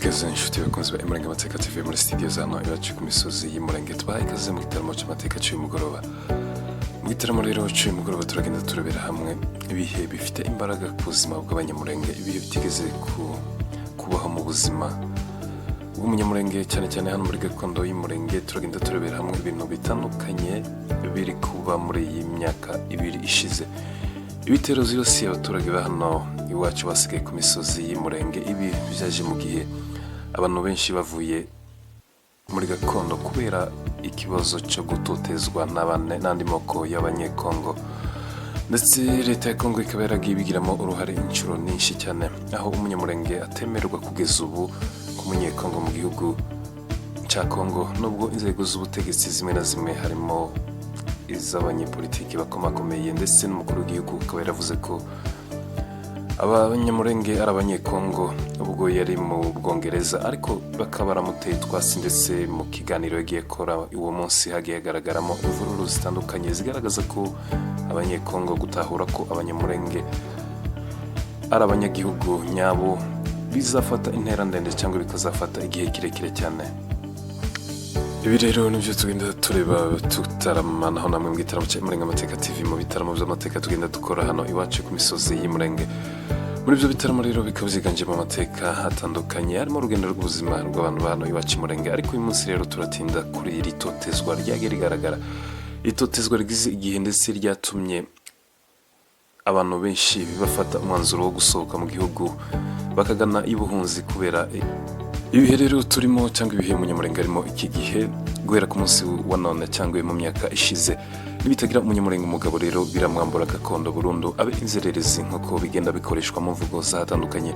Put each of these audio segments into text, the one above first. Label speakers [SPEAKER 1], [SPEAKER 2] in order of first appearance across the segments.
[SPEAKER 1] ikaze inshuti bakunzi ba Imurenge Amateka TV muri studio zano iwacu ku misozi y'Imurenge. Twahaye ikaze mu gitaramo cy'amateka cy'umugoroba. Mu gitaramo rero cy'umugoroba turagenda turebera hamwe ibihe bifite imbaraga ku buzima bw'abanyamurenge, ibihe bitigeze kubaho mu buzima bw'umunyamurenge, cyane cyane hano muri gakondo y'Imurenge. Turagenda turebera hamwe ibintu bitandukanye biri kuba muri iyi myaka ibiri ishize. Ibitero zibasiye abaturage ba hano iwacu basigaye ku misozi y'Imurenge. Ibi byaje mu gihe abantu benshi bavuye muri gakondo kubera ikibazo cyo gutotezwa n'andi moko y'abanyekongo, ndetse leta ya Kongo ikaba yaragiye ibigiramo uruhare inshuro nyinshi cyane, aho umunyamurenge atemerwa kugeza ubu k'umunyekongo mu gihugu cya Kongo, nubwo inzego z'ubutegetsi zimwe na zimwe harimo iz'abanyepolitiki bakomakomeye ndetse n'umukuru w'igihugu akaba yaravuze ko abanyamurenge ari abanyekongo ubwo yari mu Bwongereza, ariko bakaba baramuteye twasi, ndetse mu kiganiro yagiye kora uwo munsi hagiye hagaragaramo imvururu zitandukanye zigaragaza ko abanyekongo gutahura ko abanyamurenge ari abanyagihugu nyabo bizafata intera ndende cyangwa bikazafata igihe kirekire cyane. Ibi rero nibyo tugenda tureba tutaramanaho namwe mu gitaramo cya Imurenge Amateka TV, mu bitaramo by'amateka tugenda dukora hano iwacu ku misozi y'Imurenge. Muri ibyo bitaramo rero bikaba byiganjemo amateka atandukanye, harimo urugendo rw'ubuzima rw'abantu ba hano iwacu Imurenge. Ariko uyu munsi rero turatinda kuri iri totezwa ryagiye rigaragara, itotezwa rigize igihe ndetse ryatumye abantu benshi bafata umwanzuro wo gusohoka mu gihugu bakagana ibuhunzi kubera ibihe rero turimo cyangwa ibihe umunyamurenge arimo iki gihe guhera ku munsi wa none cyangwa mu myaka ishize. Nibitagira umunyamurenge umugabo rero biramwambura gakondo burundu, abe inzererezi nk'uko bigenda bikoreshwa mu mvugo zatandukanye.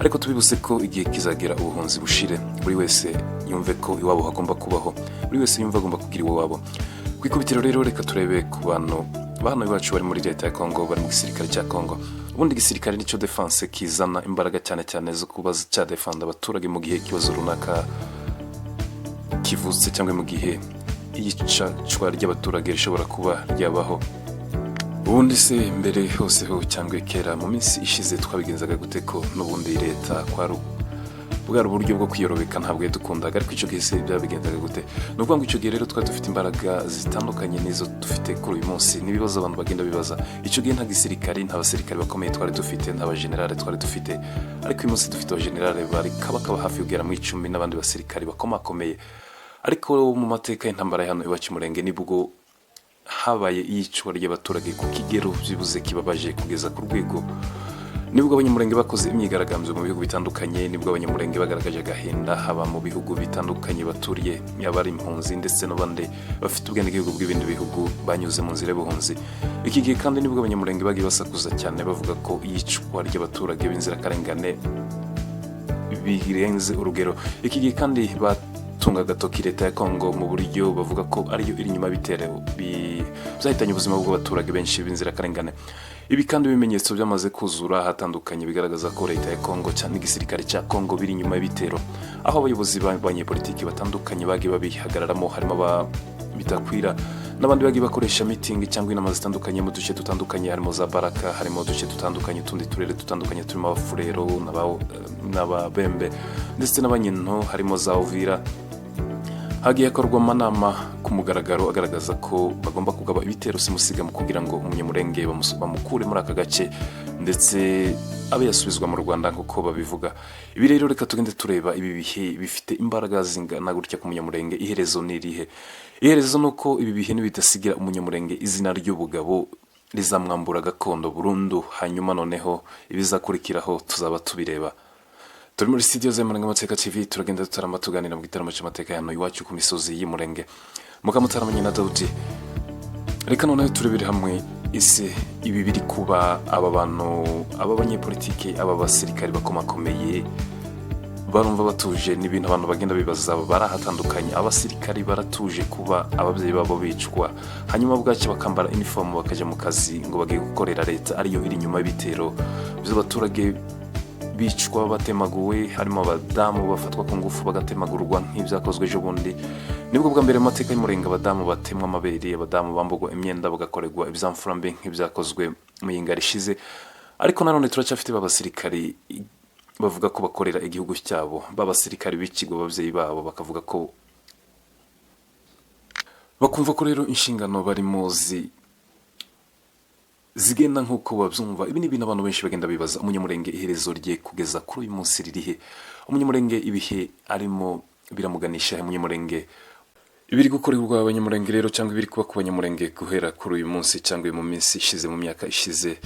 [SPEAKER 1] Ariko tubibuse ko igihe kizagera ubuhunzi bushire, buri wese yumve ko iwabo hagomba kubaho, buri wese yumva agomba kugira iwabo. Kwikubitiro rero reka turebe ku bantu bano iwacu bari muri leta ya Kongo, bari mu gisirikare cya Kongo. Ubundi gisirikare nicyo defense kizana imbaraga cyane cyane zo kuba cya defenda abaturage mu gihe ikibazo runaka kivutse, cyangwa mu gihe iyicwa ry'abaturage rishobora kuba ryabaho. Ubundi se mbere hose ho cyangwa kera mu minsi ishize twabigenzaga gute ko n'ubundi leta bwari uburyo bwo kwiyorobeka ntabwo yadukundaga, ariko icyo gihe se byabigendaga gute? Ni ukuvuga ngo icyo gihe rero twari dufite imbaraga zitandukanye n'izo dufite kuri uyu munsi, n'ibibazo abantu bagenda bibaza. Icyo gihe nta gisirikari, nta basirikari bakomeye twari dufite, nta bajenerale twari dufite, ariko uyu munsi dufite abajenerale bari kabakaba hafi kugera mu 10 n'abandi basirikari bakomakomeye. Ariko mu mateka y'intambara hano iwacu Imurenge nibwo habaye iyicwa ry'abaturage ku kigero byibuze kibabaje kugeza ku rwego nibwo abanyamurenge bakoze imyigaragambyo mu bihugu bitandukanye, nibwo abanyamurenge bagaragaje agahinda haba mu bihugu bitandukanye baturiye, yabari impunzi ndetse n'abandi bafite ubwenegihugu bw'ibindi bihugu banyuze mu nzira y'ubuhunzi. Iki gihe kandi nibwo abanyamurenge bagiye basakuza cyane bavuga ko iyicwa ry'abaturage b'inzirakarengane birenze urugero. Iki gihe kandi batunga agatoki leta ya Kongo mu buryo bavuga ko ariyo iri nyuma bitero byahitanye ubuzima bw'abaturage benshi b'inzirakarengane. Ibi kandi ibimenyetso byamaze kuzura hatandukanye bigaragaza ko leta ya Kongo cyane igisirikare cya Kongo biri nyuma y'ibitero, aho abayobozi b'abanyepolitiki batandukanye bagiye babihagararamo, harimo bitakwira n'abandi bagiye bakoresha meeting cyangwa inama zitandukanye mu duce dutandukanye, harimo za Baraka, harimo uduce dutandukanye, utundi turere dutandukanye turimo abafurero n'ababembe ndetse n'abanyento, harimo za Uvira. Hagiye hakorwa amanama ku mugaragaro agaragaza ko bagomba kugaba ibitero simusiga mu kugira ngo umunyamurenge bamukure muri aka gace ndetse abe yasubizwa mu Rwanda nk'uko babivuga. Ibi rero reka tugende tureba ibi bihe bifite imbaraga zingana gutya ku munyamurenge. Iherezo ni irihe? Iherezo ni uko ibi bihe nibidasigira umunyamurenge izina ry'ubugabo rizamwambura gakondo burundu, hanyuma noneho ibizakurikiraho tuzaba tubireba. Turi muri studio z'Imurenge Amateka TV, turagenda tutarama tuganira mu gitaramo cy'amateka hano iwacu ku misozi y'Imurenge. Mukamutaramanye na Daudi. Reka noneho turebere hamwe ese ibi biri kuba aba bantu, aba banyepolitiki, aba basirikari bakomakomeye barumva batuje, n'ibintu abantu bagenda bibaza barahatandukanye. Abasirikari baratuje kuba ababyeyi babo bicwa, hanyuma bwacyo bakambara uniform bakaja mu kazi ngo bagiye gukorera leta ariyo iri nyuma y'ibitero by'abaturage bicwa batemaguwe, harimo abadamu bafatwa ku ngufu bagatemagurwa nk'ibyakozwe ejo bundi. Nibwo bwa mbere mu mateka y'Umurenge abadamu batemwa amabere, abadamu bambugwa imyenda bagakorerwa ibyamfurambe nk'ibyakozwe mu yinga rishize. Ariko nanone turacyafite babasirikari bavuga ko bakorera igihugu cyabo, b'abasirikari b'ikigo ababyeyi babo bakavuga ko bakumva ko rero inshingano barimo zigenda nk'uko babyumva. Ibi ni ibintu abantu benshi bagenda bibaza. Umunyamurenge iherezo rye kugeza kuri uyu munsi ririhe? Umunyamurenge ibihe arimo biramuganisha umunyamurenge ibiri gukorerwa abanyamurenge rero, cyangwa ibiri kuba ku banyamurenge guhera kuri uyu munsi cyangwa mu minsi ishize, mu myaka ishize.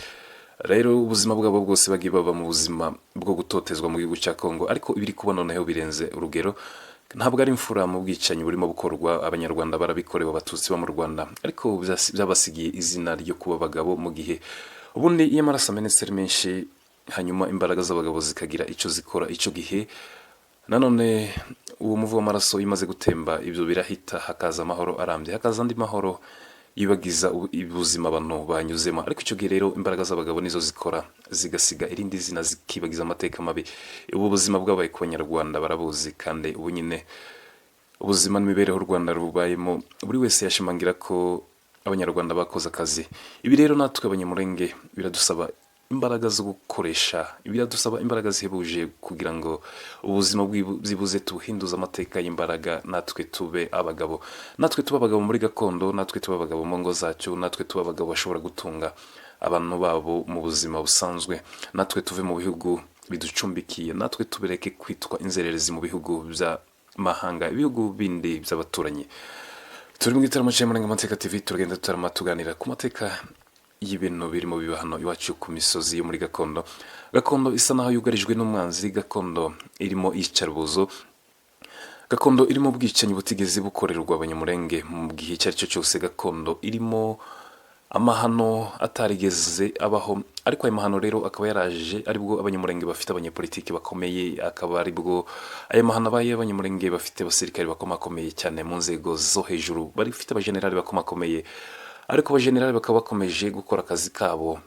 [SPEAKER 1] Rero ubuzima bwabo bwose bagiye baba mu buzima bwo gutotezwa mu gihugu cya Kongo, ariko ibiri kuba noneho birenze urugero. Ntabwo ari imfura mu bwicanyi burimo bukorwa, abanyarwanda barabikorewe, abatutsi bo mu Rwanda, ariko byabasigiye izina ryo kuba abagabo, mu gihe ubundi iyo amaraso amenetse ari menshi hanyuma imbaraga z'abagabo zikagira icyo zikora icyo gihe, nanone uwo muvu w'amaraso imaze gutemba, ibyo birahita, hakaza amahoro arambye, hakaza andi mahoro yibagiza ubuzima abantu banyuzemo. Ariko icyo gihe rero imbaraga z'abagabo nizo zikora, zigasiga irindi zina, zikibagiza amateka mabi. Ubu buzima bwabaye ku banyarwanda barabuzi, kandi ubu nyine ubuzima n'imibereho u Rwanda rubayemo, buri wese yashimangira ko abanyarwanda bakoze akazi. Ibi rero natwe abanyamurenge biradusaba imbaraga zo gukoresha, biradusaba imbaraga zihebuje kugira ngo ubuzima bwibuze tubuhinduze amateka y'imbaraga, natwe tube abagabo, natwe tube abagabo muri gakondo, natwe tube abagabo mu ngo zacu, natwe tube abagabo bashobora gutunga abantu babo mu buzima busanzwe, natwe tuve mu bihugu biducumbikiye, natwe tubereke kwitwa inzererezi mu bihugu by'amahanga, ibihugu bindi by'abaturanyi. Turi mu gitaramo cy'Umurenga Amateka TV, turagenda tuganira ku mateka y'ibintu birimo biba hano iwacu ku misozi yo muri gakondo. Gakondo isa naho yugarijwe n'umwanzi, gakondo irimo iyicarubozo, gakondo irimo ubwicanyi butigeze bukorerwa abanyamurenge mu gihe icyo ari cyo cyose, gakondo irimo amahano atarigeze abaho. Ariko ayo mahano rero akaba yaraje aribwo abanyamurenge bafite abanyepolitiki bakomeye, akaba aribwo aya mahano abaye abanyamurenge bafite abasirikari bakomakomeye cyane mu nzego zo hejuru, bafite abajenerali bakomakomeye, ariko abajenerali bakaba bakomeje gukora akazi kabo,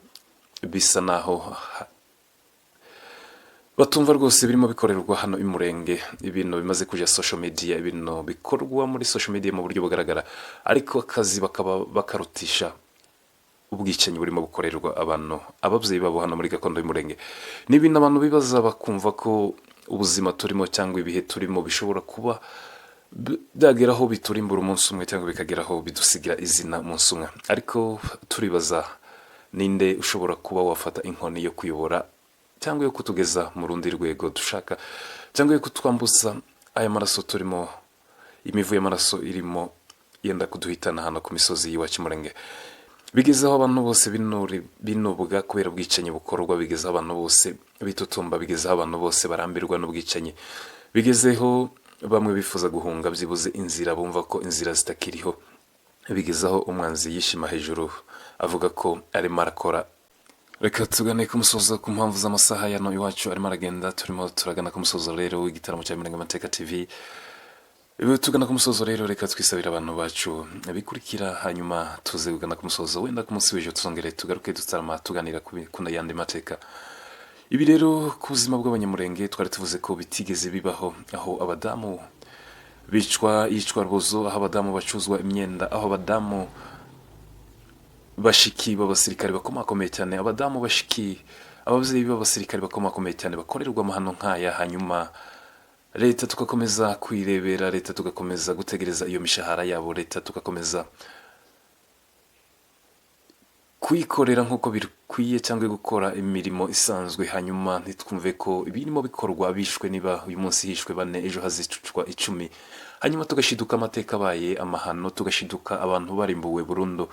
[SPEAKER 1] bisa naho batumva rwose birimo bikorerwa hano i Murenge, ibintu bimaze kujya social media, ibintu bikorwa muri social media mu buryo bugaragara, ariko akazi bakaba bakarutisha ubwicanyi burimo bukorerwa abantu, ababyeyi babo hano muri gakondo y'Umurenge. Ni ibintu abantu bibaza bakumva ko ubuzima turimo cyangwa ibihe turimo bishobora kuba byageraho biturimbura umunsi umwe, cyangwa bikageraho bidusigira izina umunsi umwe. Ariko turibaza, ninde ushobora kuba wafata inkoni yo kuyobora, cyangwa yo kutugeza mu rundi rwego dushaka, cyangwa yo kutwambuza aya maraso turimo, imivu y'amaraso irimo yenda kuduhitana hano ku misozi y'iwacu Murenge. Bigezeho abantu bose binubwa kubera ubwicanyi bukorwa, bigezeho abantu bose bitutumba, bigezeho abantu bose barambirwa n'ubwicanyi, bigezeho bamwe bifuza guhunga byibuze inzira, bumva ko inzira zitakiriho, bigezaho umwanzi yishima hejuru avuga ko arimo arakora. Reka tugane ku musozo ku mpamvu z'amasaha yano iwacu arimo aragenda, turimo turagana ku musozo rero w'igitaramo cya Umurenga Amateka TV. Tugana ku musozo rero, reka twisabira abantu bacu bikurikira, hanyuma tuze kugana ku musozo, wenda ku munsi w'ejo tuzongere tugaruke dutarama tuganira ku yandi mateka. Ibi rero ku buzima bw'abanyamurenge twari tuvuze ko bitigeze bibaho, aho abadamu yicwa rubozo, aho abadamu bacuzwa imyenda, aho abadamu bashiki b'abasirikari bakomakomeye cyane, abadamu bashiki ababyeyi b'abasirikari bakomakomeye cyane bakorerwa amahano nk'aya, hanyuma leta tugakomeza kwirebera, leta tugakomeza gutegereza iyo mishahara yabo, leta tugakomeza kuyikorera nk'uko bikwiye, cyangwa gukora imirimo isanzwe, hanyuma ntitwumve ko ibirimo bikorwa bishwe, niba uyu munsi hishwe 4 ejo hazicwa 10, hanyuma tugashiduka amateka abaye amahano, tugashiduka abantu barimbuwe burundu.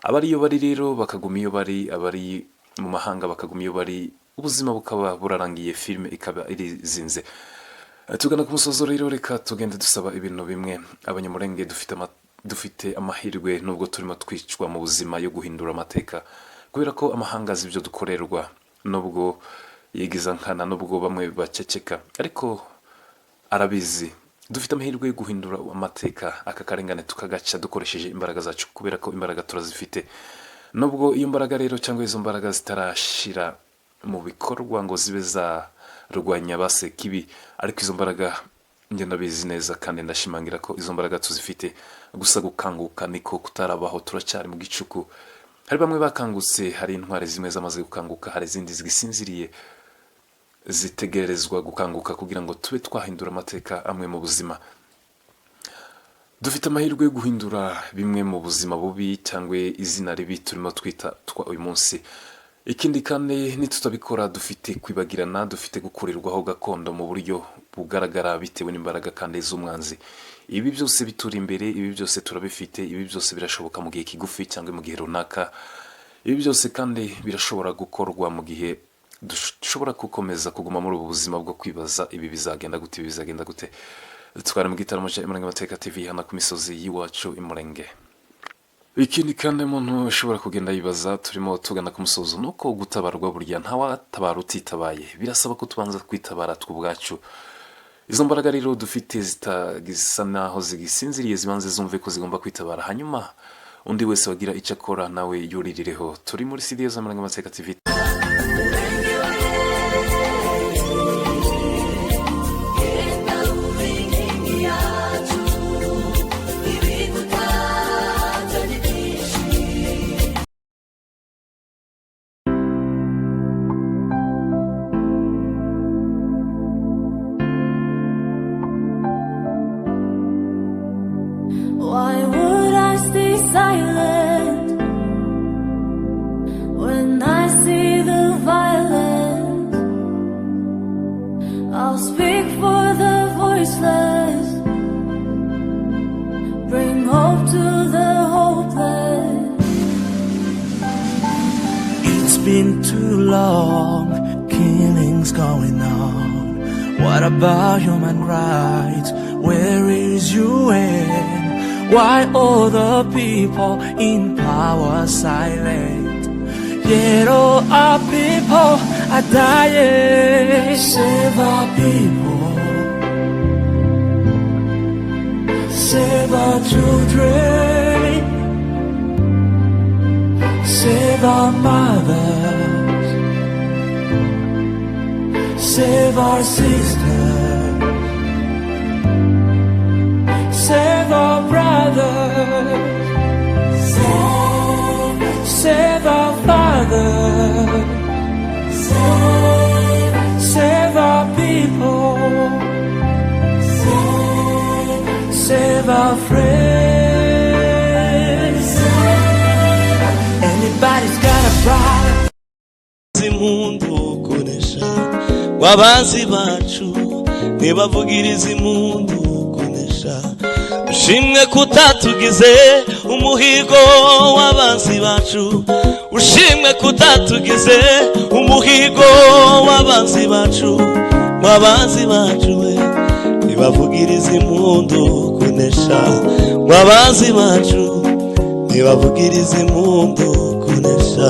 [SPEAKER 1] Abariyo bari rero bakaguma iyo bari, abari mu mahanga bakaguma iyo bari, ubuzima bukaba burarangiye, filime ikaba irizinze. Tugana ku musozo rero, reka tugende dusaba ibintu bimwe. Abanyamurenge dufite amahirwe nubwo turimo twicwa mu buzima yo guhindura amateka, kubera ko amahanga azi ibyo dukorerwa, nubwo yigiza nkana, nubwo bamwe baceceka, ariko arabizi. Dufite amahirwe yo guhindura amateka, aka karengane tukagaca dukoresheje imbaraga zacu, kubera ko imbaraga turazifite. Nubwo iyo mbaraga rero, cyangwa izo mbaraga zitarashira mu bikorwa ngo zibe zarwanya base kibi, ariko izo mbaraga njye ndabizi neza, kandi ndashimangira ko izo mbaraga tuzifite. Gusa gukanguka niko kutarabaho, turacyari mu gicuku. Hari bamwe bakangutse, hari intwari zimwe zamaze gukanguka, hari izindi zigisinziriye. zitegerezwa gukanguka kugira ngo tube twahindura amateka amwe mu buzima. Dufite amahirwe yo guhindura bimwe mu buzima bubi cyangwa izina ribi turimo twita uyu munsi. Ikindi kandi nitutabikora dufite kwibagirana, dufite gukurirwaho gakondo mu buryo bugaragara bitewe n'imbaraga kandi z'umwanzi. Ibi byose bituri imbere, ibi byose turabifite, ibi byose birashoboka mu gihe kigufi cyangwa mu gihe runaka. Ibi byose kandi birashobora gukorwa mu gihe dushobora gukomeza kuguma muri ubu buzima bwo kwibaza ibi bizagenda gute, ibi bizagenda gute. Twari mu gitaramo cya Imurenge Amateka TV hano ku misozi y'iwacu Imurenge. Ikindi kandi umuntu ushobora kugenda yibaza, turimo tugana ku musozo, nuko gutabarwa burya ntawatabara utitabaye. Birasaba ko tubanza kwitabara tw'ubwacu. Izo mbaraga rero dufite zitagisa naho zigisinziriye, zibanze zumve ko zigomba kwitabara, hanyuma undi wese wagira icyo akora nawe yuririreho. Turi muri studio za Imurenge Amateka TV.
[SPEAKER 2] Why would I stay silent when I see the violence? I'll speak for the voiceless, bring hope to the hopeless.
[SPEAKER 3] It's been too long, killings going on. What about human rights? Where is UN? Why all the people in power silent? Yet all our people are dying. Save our people, save our children, save our mothers, save our sisters, save our brothers, save our fathers, save our people, save our friends. Anybody's got a problem.
[SPEAKER 4] Impundu kunesha wabanzi bacu ntibavugiriza impundu kunesha. Ushimwe kutatugize umuhigo w'abanzi bacu, ushimwe kutatugize umuhigo w'abanzi bacu, w'abanzi bacu we ntibavugiriza impundu kunesha, w'abanzi bacu ntibavugiriza impundu kunesha.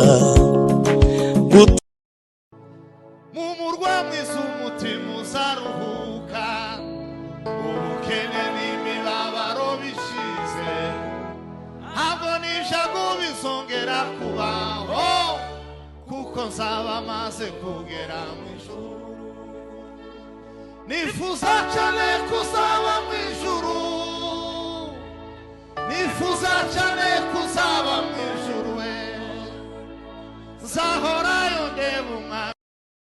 [SPEAKER 5] Mumurwa mwiza umutima uzaruhuka, ubukene n'imibabaro bishize, ntabwo n'ibyago bizongera kubaho, kuko nzaba maze kugera mu ijuru. Nifuza cyane kuza